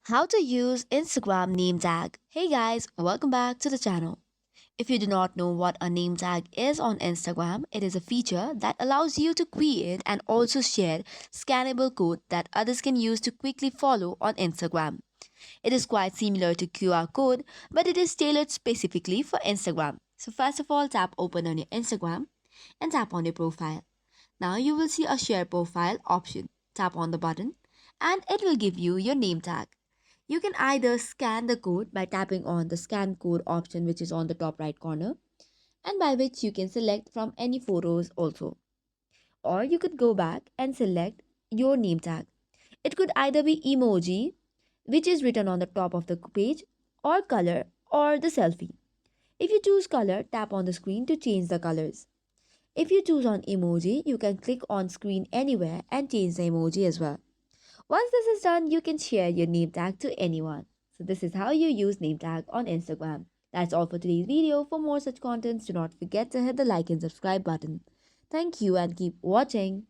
How to use Instagram name tag. Hey guys, welcome back to the channel. If you do not know what a name tag is on Instagram, it is a feature that allows you to create and also share scannable code that others can use to quickly follow on Instagram. It is quite similar to QR code, but it is tailored specifically for Instagram. So first of all, tap open on your Instagram and tap on your profile. Now you will see a share profile option. Tap on the button and it will give you your name tag. You can either scan the code by tapping on the scan code option which is on the top right corner and by which you can select from any photos also. Or you could go back and select your name tag. It could either be emoji which is written on the top of the page or color or the selfie. If you choose color, tap on the screen to change the colors. If you choose on emoji, you can click on screen anywhere and change the emoji as well. Once this is done, you can share your name tag to anyone. So this is how you use name tag on Instagram. That's all for today's video. For more such contents, do not forget to hit the like and subscribe button. Thank you and keep watching.